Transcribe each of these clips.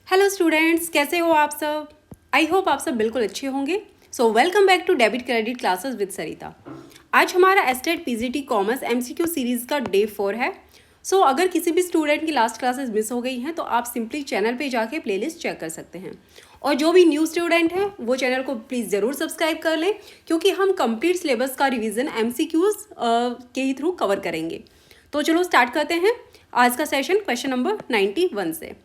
Hello students, कैसे हो आप सब। आई होप आप सब बिल्कुल अच्छे होंगे। So welcome back to debit credit classes with Sarita. आज हमारा state PGT commerce MCQ series का डे 4 है। सो अगर किसी भी स्टूडेंट की लास्ट क्लासेस मिस हो गई हैं तो आप सिंपली चैनल पे जाके प्लेलिस्ट चेक कर सकते हैं। और जो भी न्यू स्टूडेंट हैं वो चैनल को प्लीज़ ज़रूर सब्सक्राइब कर लें, क्योंकि हम कंप्लीट सिलेबस का रिवीजन एमसीक्यूज़ के ही थ्रू कवर करेंगे। तो चलो स्टार्ट करते हैं आज का सेशन क्वेश्चन नंबर 91 से।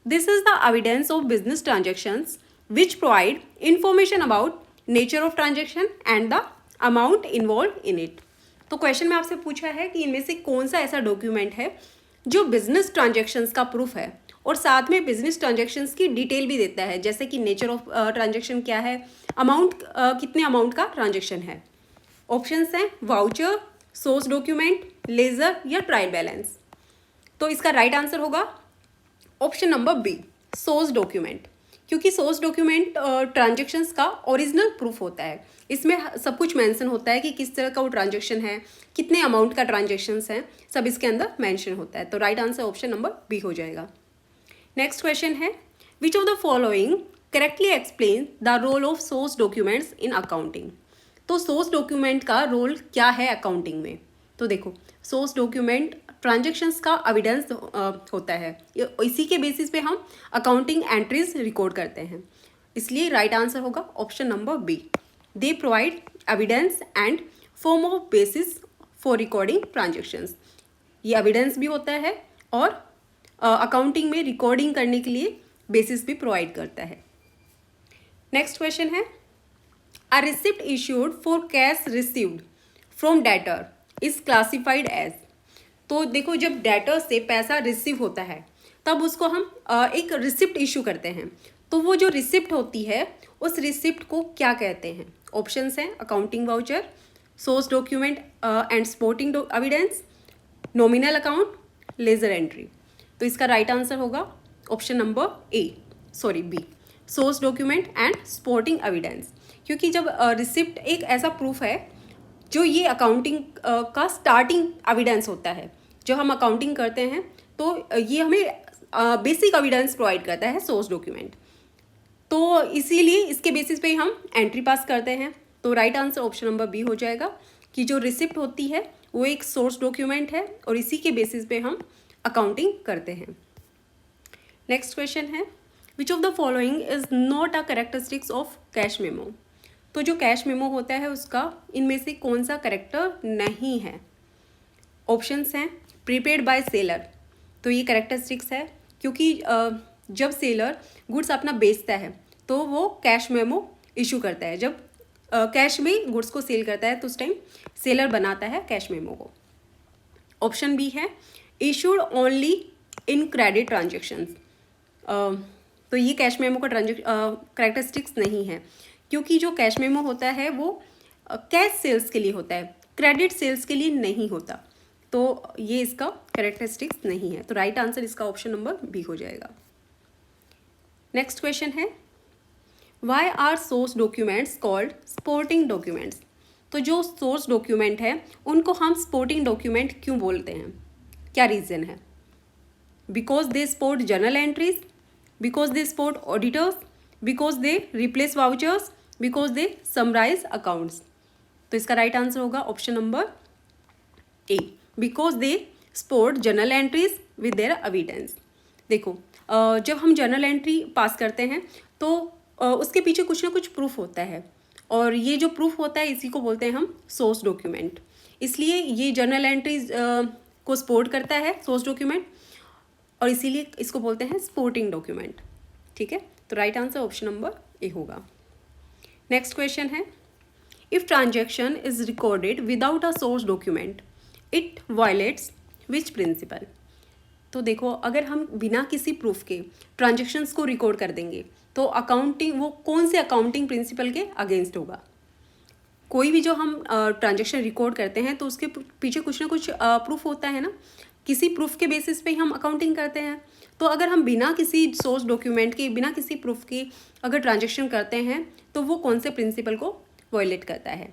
This is the evidence of business transactions which provide information about nature of transaction and the amount involved in it. तो क्वेश्चन में आपसे पूछा है कि इनमें से कौन सा ऐसा डॉक्यूमेंट है जो बिजनेस ट्रांजैक्शंस का प्रूफ है और साथ में बिजनेस ट्रांजैक्शंस की डिटेल भी देता है, जैसे कि नेचर ऑफ ट्रांजैक्शन क्या है, अमाउंट कितने अमाउंट का ट्रांजैक्शन है। ऑप्शंस हैं वाउचर, सोर्स डॉक्यूमेंट, लेजर या ट्रायल बैलेंस। तो इसका राइट आंसर होगा option number B, source document, क्योंकि सोर्स डॉक्यूमेंट ट्रांजैक्शंस का ओरिजिनल प्रूफ होता है। इसमें सब कुछ मेंशन होता है कि किस तरह का वो ट्रांजैक्शन है, कितने अमाउंट का ट्रांजैक्शंस हैं, सब इसके अंदर मेंशन होता है। तो right answer option number B हो जाएगा। नेक्स्ट क्वेश्चन है, which of the following correctly explain the role of source documents in accounting. तो सोर्स डॉक्यूमेंट का रोल क्या है अकाउंटिंग में। तो देखो, सोर्स डॉक्यूमेंट ट्रांजैक्शंस का एविडेंस होता है, इसी के बेसिस पे हम अकाउंटिंग एंट्रीज रिकॉर्ड करते हैं। इसलिए राइट आंसर होगा option number B, they provide evidence and form of basis for recording transactions. ये एविडेंस भी होता है और अकाउंटिंग में रिकॉर्डिंग करने के लिए बेसिस भी प्रोवाइड करता है। नेक्स्ट क्वेश्चन है, a receipt issued for cash received from debtor is classified as. तो देखो, जब डेटर से पैसा रिसीव होता है तब उसको हम एक रिसिप्ट इशू करते हैं। तो वो जो रिसिप्ट होती है उस रिसिप्ट को क्या कहते हैं। ऑप्शंस हैं accounting voucher, source document and supporting evidence, nominal account, ledger entry. तो इसका राइट आंसर होगा option number B, source document and supporting evidence, क्योंकि जब रिसिप्ट एक ऐसा प्रूफ है जो ये अकाउंटिंग का स्टार्टिंग एविडेंस होता है। जब हम अकाउंटिंग करते हैं तो ये हमें बेसिक एविडेंस प्रोवाइड करता है सोर्स डॉक्यूमेंट। तो इसीलिए इसके बेसिस पे हम एंट्री पास करते हैं। तो right answer option number B हो जाएगा कि जो रिसिप्ट होती है वो एक सोर्स डॉक्यूमेंट है और इसी के बेसिस पे हम अकाउंटिंग करते हैं। नेक्स्ट क्वेश्चन है, which of the following is not a characteristics of cash memo. तो जो कैश मेमो होता है उसका इनमें से कौन सा कैरेक्टर नहीं है। ऑप्शंस हैं प्रीपेड बाय सेलर, तो ये कैरेक्टरिस्टिक्स है, क्योंकि जब सेलर गुड्स अपना बेचता है तो वो कैश मेमो इशू करता है। जब कैश में गुड्स को सेल करता है तो उस टाइम सेलर बनाता है कैश मेमो को। ऑप्शन बी है issued only in credit transactions. तो ये कैश मेमो का कैरेक्टरिस्टिक्स नहीं है, क्योंकि जो कैश मेमो होता है वो कैश सेल्स के लिए होता है, क्रेडिट सेल्स के लिए नहीं होता। तो ये इसका कैरेक्टरिस्टिक्स नहीं है। तो राइट आंसर इसका ऑप्शन नंबर बी हो जाएगा। नेक्स्ट क्वेश्चन है, why are source documents called supporting documents. तो जो सोर्स डॉक्यूमेंट है उनको हम सपोर्टिंग डॉक्यूमेंट क्यों बोलते हैं, क्या रीज़न है। Because they support journal entries, because they support auditors, because they replace vouchers, because they summarise accounts. तो इसका राइट आंसर होगा option number A, because they support journal entries with their evidence. देखो, जब हम journal entry पास करते हैं तो उसके पीछे कुछ ना कुछ प्रूफ होता है, और ये जो प्रूफ होता है इसी को बोलते हैं हम सोर्स डॉक्यूमेंट। इसलिए ये जर्नल एंट्रीज को सपोर्ट करता है सोर्स डॉक्यूमेंट, और इसीलिए इसको बोलते हैं सपोर्टिंग डॉक्यूमेंट। ठीक है, तो राइट आंसर ऑप्शन नंबर ए होगा। नेक्स्ट क्वेश्चन है, if transaction is recorded without a source document it violets which principle. तो देखो, अगर हम बिना किसी प्रूफ के ट्रांजैक्शंस को रिकॉर्ड कर देंगे तो अकाउंटिंग, वो कौन से अकाउंटिंग प्रिंसिपल के अगेंस्ट होगा। कोई भी जो हम ट्रांजैक्शन रिकॉर्ड करते हैं तो उसके पीछे कुछ ना कुछ प्रूफ होता है ना, किसी प्रूफ के बेसिस पे ही हम अकाउंटिंग करते हैं। तो अगर हम बिना किसी सोर्स डॉक्यूमेंट के, बिना किसी प्रूफ के अगर ट्रांजैक्शन करते हैं तो वो कौन से प्रिंसिपल को वायलेट करता है।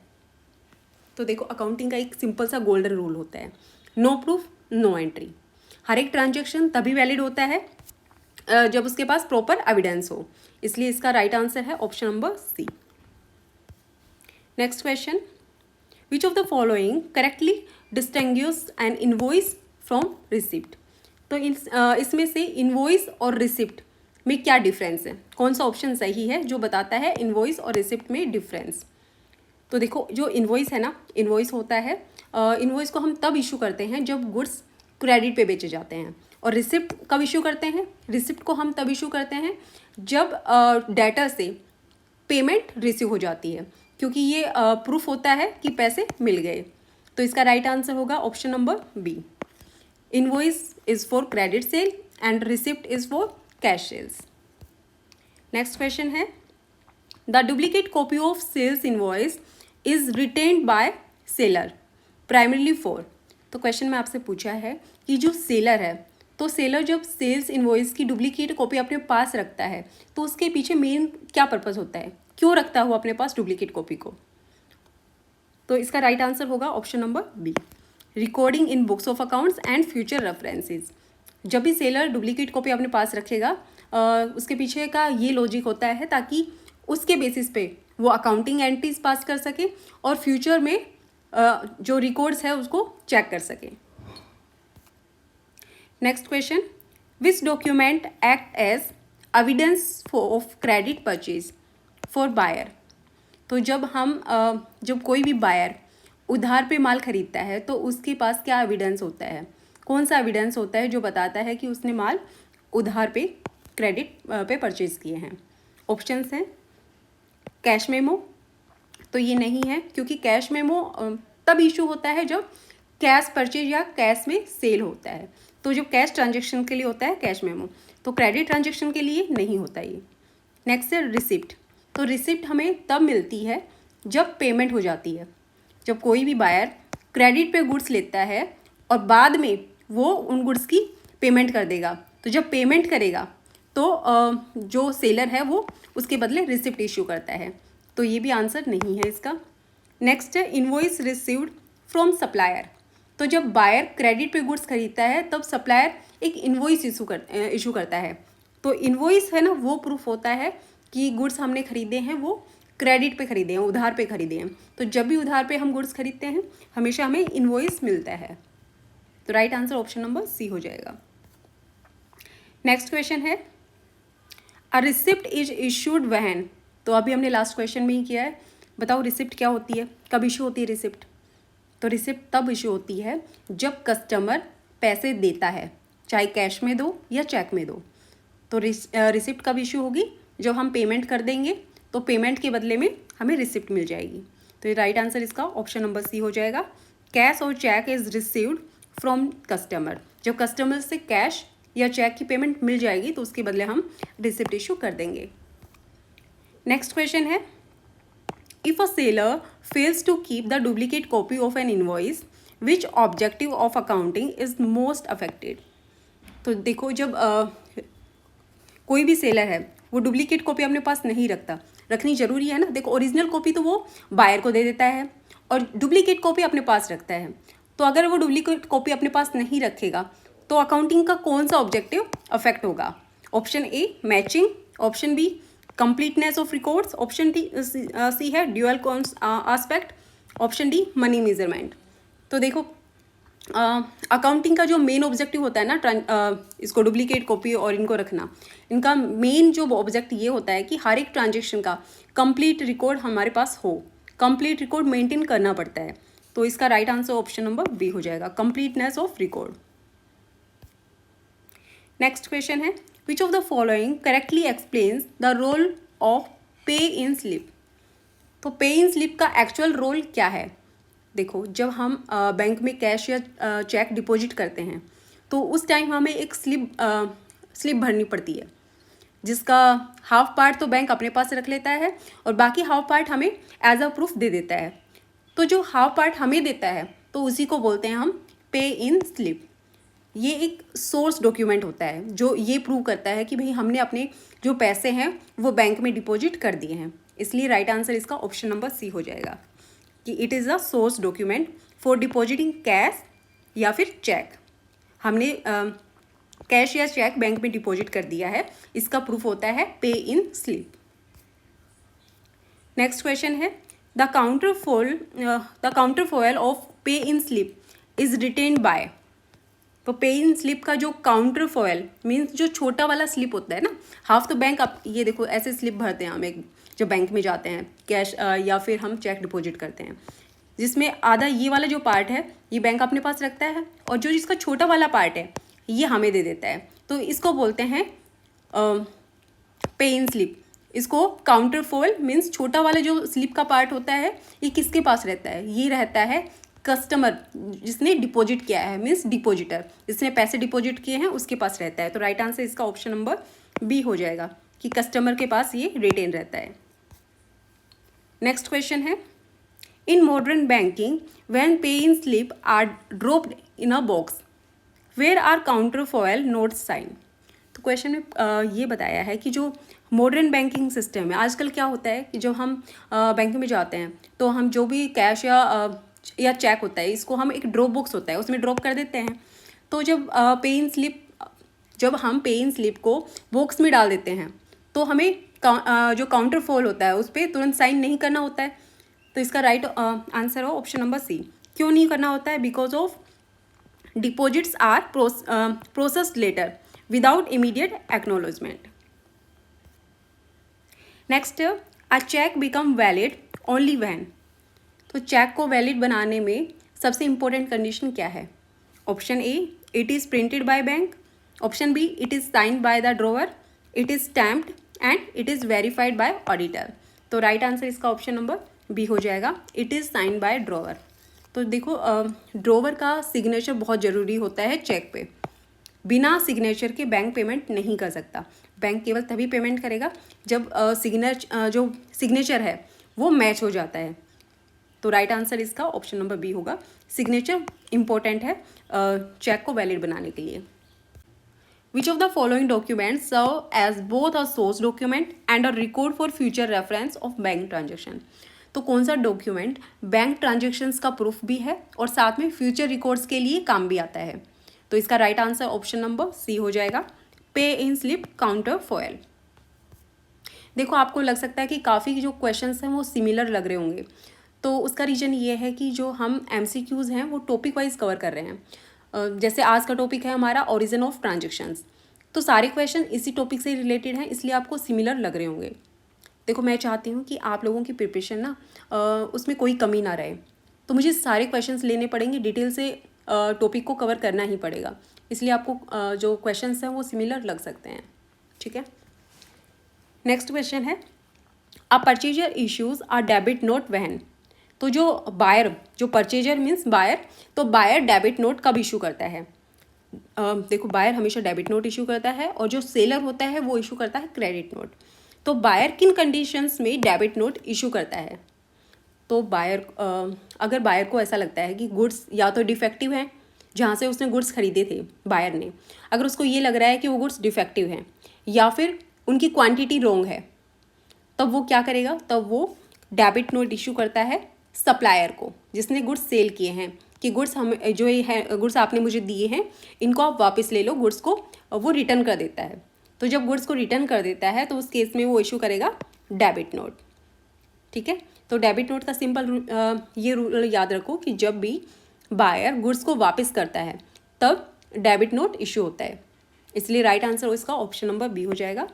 तो देखो, अकाउंटिंग का एक सिंपल सा गोल्डन रूल होता है, नो प्रूफ नो एंट्री। हर एक ट्रांजैक्शन तभी वैलिड होता है जब उसके पास प्रॉपर एविडेंस हो। इसलिए इसका राइट आंसर है option number C. Next question, which of the following correctly distinguish an invoice from receipt. तो इसमें से इनवॉइस और रिसिप्ट में क्या डिफरेंस है, कौन सा ऑप्शन सही है जो बताता है इनवॉइस और रिसिप्ट में डिफरेंस। तो देखो, जो इनवॉइस है ना, इनवॉइस होता है, इनवॉइस को हम तब इशू करते हैं जब गुड्स क्रेडिट पे बेचे जाते हैं। और रिसिप्ट कब इशू करते हैं, रिसिप्ट को हम तब इशू करते हैं जब डेटर से पेमेंट रिसीव हो जाती है, क्योंकि ये प्रूफ होता है कि पैसे मिल गए। तो इसका राइट आंसर होगा option number B. Invoice is for credit sale and receipt is for cash sales. Next question है, the duplicate copy of sales invoice is retained by seller primarily for. तो क्वेश्चन में आपसे पूछा है कि जो seller है, तो सेलर जब सेल्स इनवॉइस की डुप्लीकेट कॉपी अपने पास रखता है तो उसके पीछे मेन क्या पर्पस होता है, क्यों रखता है वो अपने पास डुप्लीकेट कॉपी को। तो इसका राइट आंसर होगा option number B, recording in books of accounts and future references. जब भी सेलर डुप्लीकेट कॉपी अपने पास रखेगा, उसके पीछे का ये लॉजिक होता है ताकि उसके बेसिस पे वो अकाउंटिंग एंट्रीज पास कर सके और फ्यूचर में जो रिकॉर्ड्स है उसको चेक कर सके। Next question, which document act as evidence of credit purchase for buyer. तो जब कोई भी बायर उधार पे माल खरीदता है तो उसके पास क्या एविडेंस होता है, कौन सा एविडेंस होता है जो बताता है कि उसने माल उधार पे क्रेडिट पे परचेज किए हैं। ऑप्शंस हैं कैश मेमो, तो ये नहीं है क्योंकि कैश मेमो तब इशू होता है जब कैश परचेज या कैश में सेल होता है। तो जो कैश ट्रांजैक्शन के लिए होता है कैश मेमो, तो क्रेडिट ट्रांजैक्शन के लिए नहीं होता ये। नेक्स्ट है रिसिप्ट, तो रिसिप्ट हमें तब मिलती है जब पेमेंट हो जाती है। जब कोई भी बायर क्रेडिट पे गुड्स लेता है और बाद में वो उन गुड्स की पेमेंट कर देगा, तो जब पेमेंट करेगा तो जो सेलर है वो उसके बदले रिसिप्ट इशू करता है। तो ये भी आंसर नहीं है इसका। नेक्स्ट है इनवॉइस रिसीव्ड फ्रॉम सप्लायर, तो जब बायर क्रेडिट पे गुड्स खरीदता है तब सप्लायर एक इनवॉइस इशू करता है। तो इनवॉइस है ना, वो प्रूफ होता है कि गुड्स हमने खरीदे हैं वो क्रेडिट पे खरीदे हैं, उधार पे खरीदे हैं। तो जब भी उधार पे हम गुड्स खरीदते हैं हमेशा हमें इनवॉइस मिलता है। तो right answer option number C हो जाएगा। नेक्स्ट क्वेश्चन है, a receipt is issued when. तो अभी हमने लास्ट क्वेश्चन में ही किया है, बताओ रिसिप्ट क्या होती है, कब इशू होती है रिसिप्ट। तो रिसिप्ट तब इशू होती है जब कस्टमर पैसे देता है, चाहे कैश में दो या चेक में दो। तो रिसिप्ट कब इशू होगी, जब हम पेमेंट कर देंगे तो पेमेंट के बदले में हमें रिसिप्ट मिल जाएगी। तो ये राइट आंसर इसका ऑप्शन नंबर सी हो जाएगा। कैश और cheque is received from customer, जब कस्टमर से कैश या चेक की पेमेंट मिल जाएगी तो उसके बदले हम रिसिप्ट इशू कर देंगे। नेक्स्ट क्वेश्चन है, if a seller fails to keep the duplicate copy of an invoice which objective of accounting is most affected. तो देखो, जब कोई भी सेलर है वो डुप्लीकेट कॉपी अपने पास नहीं रखता, रखनी जरूरी है ना। देखो, ओरिजिनल कॉपी तो वो बायर को दे देता है और डुप्लीकेट कॉपी अपने पास रखता है। तो अगर वो डुप्लीकेट कॉपी अपने पास नहीं रखेगा तो अकाउंटिंग का कौन सा ऑब्जेक्टिव अफेक्ट होगा। Option A matching, option B completeness of records, option D C है dual aspect, option D money measurement. तो देखो, अकाउंटिंग का जो मेन ऑब्जेक्टिव होता है ना, इसको डुप्लीकेट कॉपी और इनको रखना, इनका मेन जो ऑब्जेक्ट ये होता है कि हर एक ट्रांजेक्शन का कंप्लीट रिकॉर्ड हमारे पास हो, कंप्लीट रिकॉर्ड मेंटेन करना पड़ता है। तो इसका right answer option number B हो जाएगा, completeness of record. Next question है, which of the following correctly explains the role of pay in slip. तो पे इन स्लिप का एक्चुअल रोल क्या है। देखो, जब हम बैंक में कैश या चेक डिपॉजिट करते हैं तो उस टाइम हमें एक स्लिप भरनी पड़ती है, जिसका हाफ पार्ट तो बैंक अपने पास रख लेता है और बाकी हाफ पार्ट हमें एज अ प्रूफ दे देता है। तो जो हाफ पार्ट हमें देता है तो उसी को बोलते हैं हम पे इन स्लिप। ये एक सोर्स डॉक्यूमेंट होता है जो ये प्रूव करता है कि भाई हमने अपने जो पैसे हैं वो बैंक में डिपॉजिट कर दिए हैं। इसलिए राइट आंसर इसका ऑप्शन नंबर सी हो जाएगा कि it is a source document for depositing cash या फिर चेक। हमने कैश या चेक बैंक में डिपॉजिट कर दिया है, इसका प्रूफ होता है पे इन स्लिप। नेक्स्ट क्वेश्चन है the काउंटरफॉयल of pay in slip is retained bye. तो पे इन स्लिप का जो काउंटरफॉयल मीन्स जो छोटा वाला स्लिप होता है ना, हाफ तो बैंक आप ये देखो ऐसे स्लिप भरते हैं हम एक जब बैंक में जाते हैं कैश या फिर हम चेक डिपॉजिट करते हैं, जिसमें आधा ये वाला जो पार्ट है ये बैंक अपने पास रखता है और जो जिसका छोटा वाला पार्ट है ये हमें दे देता है, तो इसको बोलते हैं पे इन स्लिप। इसको काउंटरफॉयल मीन्स छोटा वाला जो स्लिप का पार्ट होता है ये किसके पास रहता है, ये रहता है कस्टमर जिसने डिपॉजिट किया है, मीन्स डिपॉजिटर जिसने पैसे डिपॉजिट किए हैं उसके पास रहता है। तो राइट आंसर इसका ऑप्शन नंबर बी हो जाएगा कि कस्टमर के पास ये रिटेन रहता है। नेक्स्ट क्वेश्चन है in modern banking when pay in slip are dropped in a box where are counterfoil notes sign. तो क्वेश्चन में ये बताया है कि जो मॉडर्न बैंकिंग सिस्टम है आजकल क्या होता है कि जब हम बैंक में जाते हैं तो हम जो भी कैश या चेक होता है इसको हम एक ड्रॉप बॉक्स होता है उसमें ड्रॉप कर देते हैं। तो जब हम पे इन स्लिप को बॉक्स में डाल देते हैं तो हमें जो काउंटरफॉल होता है उस पर तुरंत साइन नहीं करना होता है। तो इसका राइट आंसर हो ऑप्शन नंबर सी। क्यों नहीं करना होता है? Because of deposits are processed later without immediate acknowledgement. Next a cheque become valid only when. तो चेक को वैलिड बनाने में सबसे इम्पोर्टेंट कंडीशन क्या है? Option A it is printed by bank, option B it is signed by the drawer, it is stamped and it is verified by auditor. तो right answer इसका option number B हो जाएगा, it is signed bye drawer. तो देखो drawer का signature बहुत ज़रूरी होता है चेक पे। बिना सिग्नेचर के बैंक पेमेंट नहीं कर सकता। बैंक केवल तभी पेमेंट करेगा जब जो सिग्नेचर है वो मैच हो जाता है। तो राइट आंसर इसका ऑप्शन नंबर बी होगा, सिग्नेचर इंपॉर्टेंट है चेक को वैलिड बनाने के लिए। Which of the following documents serve as both a source document and a record for future reference of bank transaction. तो कौन सा डॉक्यूमेंट बैंक ट्रांजेक्शन्स का प्रूफ भी है और साथ में फ्यूचर रिकॉर्ड्स के लिए काम भी आता है? तो इसका right answer option number C हो जाएगा, पे इन स्लिप काउंटरफॉयल। देखो आपको लग सकता है कि काफ़ी जो क्वेश्चंस हैं वो सिमिलर लग रहे होंगे, तो उसका रीज़न ये है कि जो हम MCQs हैं वो टॉपिक वाइज कवर कर रहे हैं। जैसे आज का टॉपिक है हमारा ओरिजिन ऑफ ट्रांजेक्शन्स, तो सारे क्वेश्चन इसी टॉपिक से रिलेटेड हैं, इसलिए आपको सिमिलर लग रहे होंगे। देखो मैं चाहती हूँ कि आप लोगों की प्रिपरेशन ना उसमें कोई कमी ना रहे, तो मुझे सारे क्वेश्चंस लेने पड़ेंगे, डिटेल से टॉपिक को कवर करना ही पड़ेगा, इसलिए आपको जो क्वेश्चंस हैं वो सिमिलर लग सकते हैं। ठीक है, नेक्स्ट क्वेश्चन है a purchaser issues a debit note when. तो जो बायर, जो परचेजर मीन्स बायर, तो बायर डेबिट नोट कब इशू करता है? देखो बायर हमेशा डेबिट नोट इशू करता है और जो सेलर होता है वो इशू करता है क्रेडिट नोट। तो बायर किन कंडीशंस में डेबिट नोट इशू करता है? तो बायर अगर बायर को ऐसा लगता है कि गुड्स या तो डिफेक्टिव हैं, जहाँ से उसने गुड्स खरीदे थे बायर ने, अगर उसको ये लग रहा है कि वो गुड्स डिफेक्टिव हैं या फिर उनकी क्वांटिटी रॉन्ग है, तब वो क्या करेगा? तब वो डेबिट नोट इशू करता है सप्लायर को जिसने गुड्स सेल किए हैं कि गुड्स हम जो ये है गुड्स आपने मुझे दिए हैं इनको आप वापस ले लो, गुड्स को वो रिटर्न कर देता है। तो जब गुड्स को रिटर्न कर देता है तो उस केस में वो इशू करेगा डेबिट नोट। ठीक है, तो डेबिट नोट का सिंपल ये रूल याद रखो कि जब भी बायर गुड्स को वापस करता है तब डेबिट नोट इशू होता है, इसलिए राइट आंसर इसका ऑप्शन नंबर बी हो जाएगा,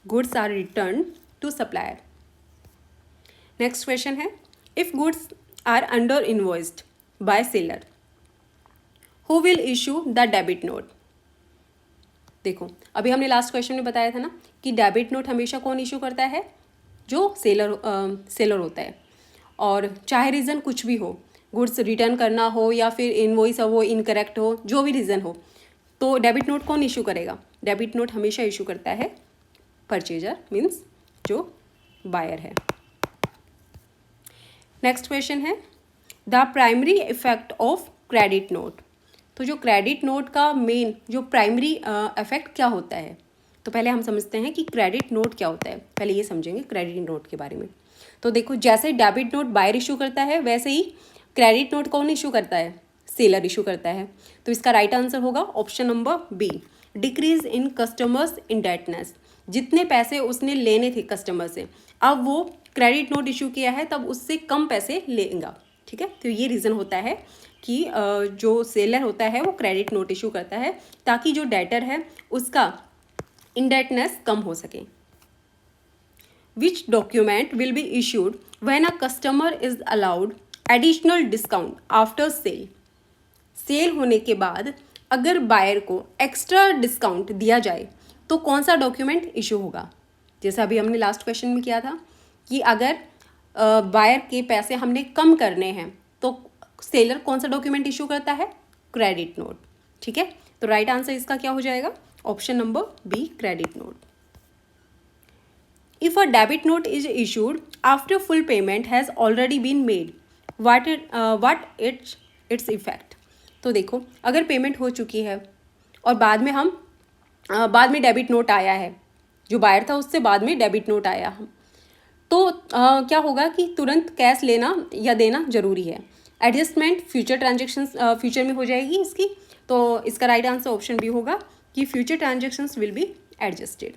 goods are return to supplier. Next question है if goods are under invoiced by seller who will issue the debit note. देखो अभी हमने लास्ट क्वेश्चन में बताया था ना कि डेबिट नोट हमेशा कौन इशू करता है? जो सेलर होता है, और चाहे रीज़न कुछ भी हो, गुड्स रिटर्न करना हो या फिर इनवॉइस वो इनकरेक्ट हो, जो भी रीज़न हो, तो डेबिट नोट कौन इशू करेगा? डेबिट नोट हमेशा इशू करता है परचेजर मीन्स जो बायर है। नेक्स्ट क्वेश्चन है the primary effect of credit note. तो जो क्रेडिट नोट का मेन जो प्राइमरी इफेक्ट क्या होता है? तो पहले हम समझते हैं कि क्रेडिट नोट क्या होता है, पहले ये समझेंगे क्रेडिट नोट के बारे में। तो देखो जैसे डेबिट नोट बायर इशू करता है वैसे ही क्रेडिट नोट कौन इशू करता है? सेलर इशू करता है। तो इसका राइट आंसर होगा option number B, decrease in customers indebtedness, जितने पैसे उसने लेने थे कस्टमर से, अब वो क्रेडिट नोट इशू किया है तब उससे कम पैसे लेगा। ठीक है, तो ये रीज़न होता है कि जो सेलर होता है वो क्रेडिट नोट इशू करता है ताकि जो डेटर है उसका इंडेटनेस कम हो सके। Which document will be issued when a customer is allowed additional discount after sale, sale होने के बाद अगर बायर को एक्स्ट्रा डिस्काउंट दिया जाए तो कौन सा डॉक्यूमेंट इशू होगा। जैसा अभी हमने लास्ट क्वेश्चन में किया था कि अगर बायर के पैसे हमने कम करने हैं तो सेलर कौन सा डॉक्यूमेंट इशू करता है, क्रेडिट नोट। ठीक है, तो राइट आंसर इसका क्या हो जाएगा, option number B, credit note. If a debit note is issued after full payment has already been made, what its effect. तो देखो, अगर पेमेंट हो चुकी है और बाद में डेबिट नोट आया है, जो बायर था उससे बाद में डेबिट नोट आया, तो क्या होगा कि तुरंत कैश लेना या देना जरूरी है। एडजस्टमेंट फ्यूचर ट्रांजेक्शन्स फ्यूचर में हो जाएगी इसकी, तो इसका राइट आंसर ऑप्शन बी होगा कि future transactions will be adjusted.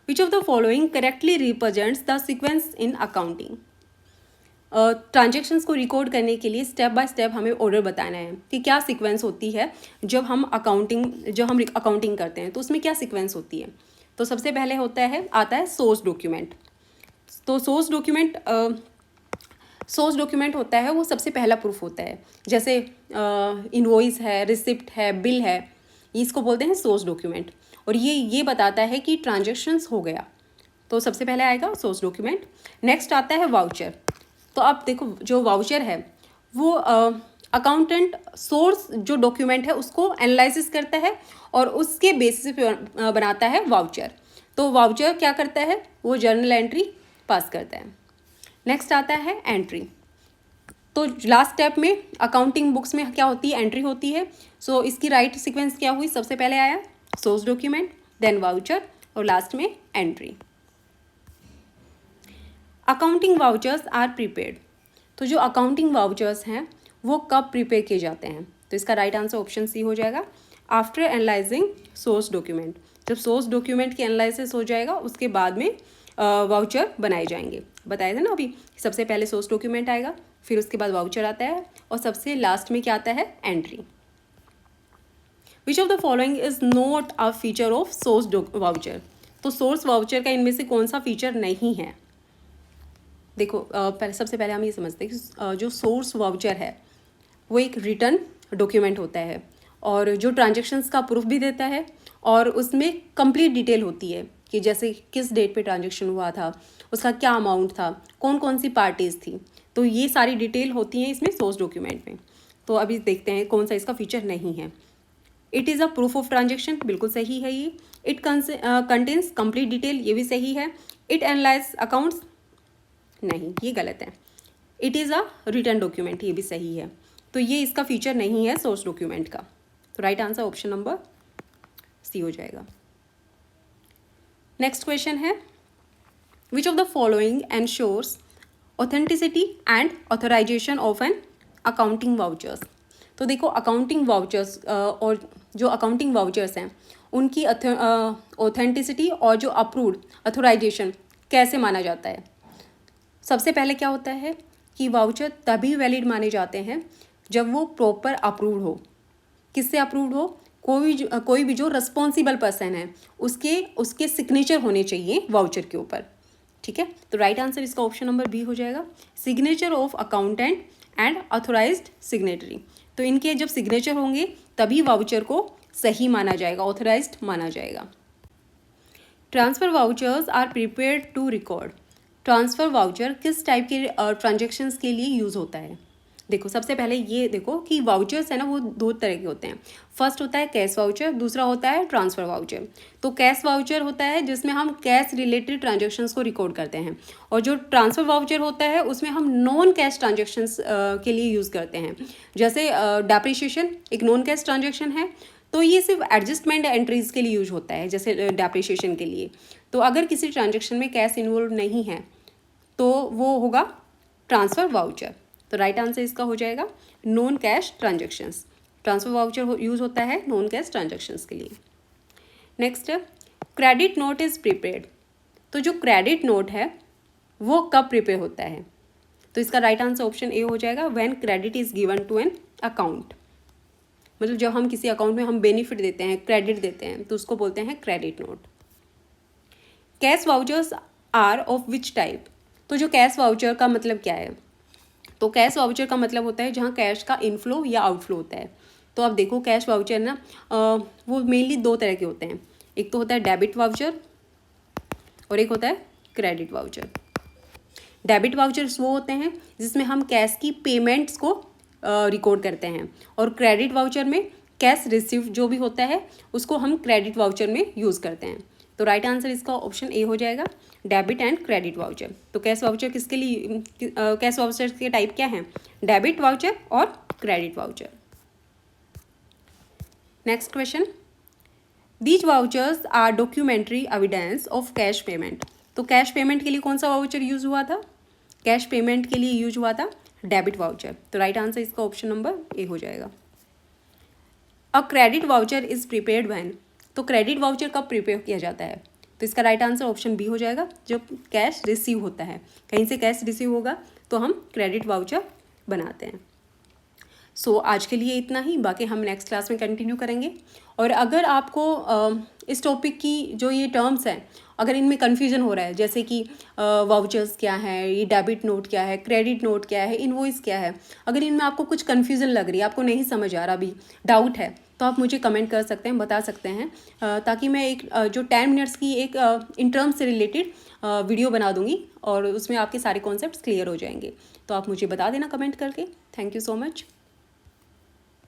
Which of the following correctly represents the sequence in accounting. Transactions को रिकॉर्ड करने के लिए स्टेप बाय स्टेप हमें ऑर्डर बताना है कि क्या सीक्वेंस होती है जब हम अकाउंटिंग करते हैं, तो उसमें क्या सीक्वेंस होती है। तो सबसे पहले आता है सोर्स डॉक्यूमेंट। तो सोर्स डॉक्यूमेंट होता है वो सबसे पहला प्रूफ होता है, जैसे इनवॉइस है, रिसिप्ट है, बिल है, इसको बोलते हैं सोर्स डॉक्यूमेंट। और ये बताता है कि ट्रांजेक्शन्स हो गया, तो सबसे पहले आएगा सोर्स डॉक्यूमेंट। नेक्स्ट आता है वाउचर। तो अब देखो, जो वाउचर है वो अकाउंटेंट सोर्स जो डॉक्यूमेंट है उसको एनालिसिस करता है और उसके बेसिस पे बनाता है वाउचर। तो वाउचर क्या करता है, वो जर्नल एंट्री पास करता है। नेक्स्ट आता है एंट्री। तो लास्ट स्टेप में अकाउंटिंग बुक्स में क्या होती है, एंट्री होती है। सो इसकी राइट सीक्वेंस क्या हुई, सबसे पहले आया सोर्स डॉक्यूमेंट, देन वाउचर और लास्ट में entry. Accounting vouchers are prepaid. तो जो अकाउंटिंग वाउचर्स हैं वो कब प्रीपेड किए जाते हैं, तो इसका राइट आंसर ऑप्शन सी हो जाएगा, आफ्टर एनालाइजिंग सोर्स डॉक्यूमेंट। जब सोर्स डॉक्यूमेंट की एनालिसिस हो जाएगा उसके बाद में वाउचर बनाए जाएंगे। बताया था ना अभी, सबसे पहले सोर्स डॉक्यूमेंट आएगा, फिर उसके बाद वाउचर आता है और सबसे लास्ट में क्या आता है, entry. Which of the following is not a feature of source voucher. तो सोर्स वाउचर का इनमें से कौन सा फीचर नहीं है। देखो, सबसे पहले हम ये समझते हैं कि जो सोर्स वाउचर है वो एक रिटर्न डॉक्यूमेंट होता है और जो ट्रांजेक्शन्स का प्रूफ भी देता है और उसमें कंप्लीट डिटेल होती है कि जैसे किस डेट पे ट्रांजेक्शन हुआ था, उसका क्या अमाउंट था, कौन कौन सी पार्टीज़ थी, तो ये सारी डिटेल होती हैं इसमें सोर्स डॉक्यूमेंट में। तो अभी देखते हैं कौन सा इसका फीचर नहीं है। It is a proof of transaction, बिल्कुल सही है ये। इट कंटेन्स कंप्लीट डिटेल, ये भी सही है। इट एनालाइज अकाउंट्स, नहीं, ये गलत है। It is a return document, ये भी सही है। तो ये इसका फीचर नहीं है सोर्स डॉक्यूमेंट का, तो right answer option number C हो जाएगा। नेक्स्ट क्वेश्चन है, which of the following ensures authenticity and authorization of an accounting vouchers. तो देखो, अकाउंटिंग वाउचर्स और जो अकाउंटिंग वाउचर्स हैं उनकी ऑथेंटिसिटी और जो अप्रूव्ड ऑथराइजेशन कैसे माना जाता है। सबसे पहले क्या होता है कि वाउचर तभी वैलिड माने जाते हैं जब वो प्रॉपर अप्रूव्ड हो। किससे अप्रूव्ड हो, कोई भी जो रिस्पॉन्सिबल पर्सन है उसके सिग्नेचर होने चाहिए वाउचर के ऊपर। ठीक है, तो राइट आंसर इसका ऑप्शन नंबर बी हो जाएगा, signature of accountant and authorised signatory. तो इनके जब सिग्नेचर होंगे तभी वाउचर को सही माना जाएगा, ऑथोराइज्ड माना जाएगा। Transfer vouchers are prepared to record. Transfer voucher किस टाइप के ट्रांजेक्शन्स के लिए यूज़ होता है। देखो, सबसे पहले ये देखो कि वाउचर्स है ना वो दो तरह के होते हैं। फर्स्ट होता है कैश वाउचर, दूसरा होता है ट्रांसफ़र वाउचर। तो कैश वाउचर होता है जिसमें हम कैश रिलेटेड ट्रांजेक्शन्स को रिकॉर्ड करते हैं, और जो ट्रांसफ़र वाउचर होता है उसमें हम नॉन कैश ट्रांजेक्शन्स के लिए यूज़ करते हैं। जैसे डेप्रिसिएशन एक नॉन कैश ट्रांजेक्शन है, तो ये सिर्फ एडजस्टमेंट एंट्रीज़ के लिए यूज होता है, जैसे डेप्रिसिएशन के लिए। तो अगर किसी ट्रांजेक्शन में कैश इन्वॉल्व नहीं है तो वो होगा ट्रांसफ़र वाउचर। तो राइट आंसर इसका हो जाएगा non cash transactions. Transfer voucher use होता है नॉन कैश ट्रांजैक्शंस के लिए। Next, credit note is prepaid. तो जो क्रेडिट नोट है वो कब प्रीपेड होता है? तो इसका राइट आंसर ऑप्शन ए हो जाएगा, when credit is given to an account. मतलब जब हम किसी अकाउंट में हम बेनिफिट देते हैं, क्रेडिट देते हैं, तो उसको बोलते हैं credit note. Cash vouchers are of which type. तो जो कैश वाउचर का मतलब क्या है? तो कैश वाउचर का मतलब होता है जहाँ कैश का इनफ्लो या आउटफ्लो होता है। तो आप देखो कैश वाउचर ना वो मेनली दो तरह के होते हैं, एक तो होता है डेबिट वाउचर और एक होता है क्रेडिट वाउचर। डेबिट वाउचर्स वो होते हैं जिसमें हम कैश की पेमेंट्स को रिकॉर्ड करते हैं, और क्रेडिट वाउचर में कैश रिसीव जो भी होता है उसको हम क्रेडिट वाउचर में यूज़ करते हैं। तो राइट आंसर इसका ऑप्शन ए हो जाएगा, डेबिट एंड क्रेडिट वाउचर। तो कैश वाउचर किसके लिए, कैश वाउचर के टाइप क्या हैं? डेबिट वाउचर और credit voucher. Next question, these vouchers are documentary evidence of cash payment. तो कैश पेमेंट के लिए कौन सा वाउचर यूज़ हुआ था? कैश पेमेंट के लिए यूज हुआ था डेबिट वाउचर। तो राइट आंसर इसका ऑप्शन नंबर ए हो जाएगा। A credit voucher is prepaid when. तो क्रेडिट वाउचर कब प्रीपेड किया जाता है? तो इसका राइट आंसर ऑप्शन बी हो जाएगा, जब कैश रिसीव होता है, कहीं से कैश रिसीव होगा तो हम क्रेडिट वाउचर बनाते हैं। सो आज के लिए इतना ही, बाकी हम नेक्स्ट क्लास में कंटिन्यू करेंगे। और अगर आपको इस टॉपिक की जो ये टर्म्स हैं, अगर इनमें कन्फ्यूजन हो रहा है, जैसे कि वाउचर्स क्या है, ये डेबिट नोट क्या है, क्रेडिट नोट क्या है, इनवॉइस क्या है, अगर इनमें आपको कुछ कन्फ्यूजन लग रही है, आपको नहीं समझ आ रहा, अभी डाउट है, तो आप मुझे कमेंट कर सकते हैं, बता सकते हैं, ताकि मैं एक जो 10 मिनट्स की एक इन टर्म्स से रिलेटेड वीडियो बना दूंगी और उसमें आपके सारे कॉन्सेप्ट्स क्लियर हो जाएंगे। तो आप मुझे बता देना कमेंट करके। Thank you so much.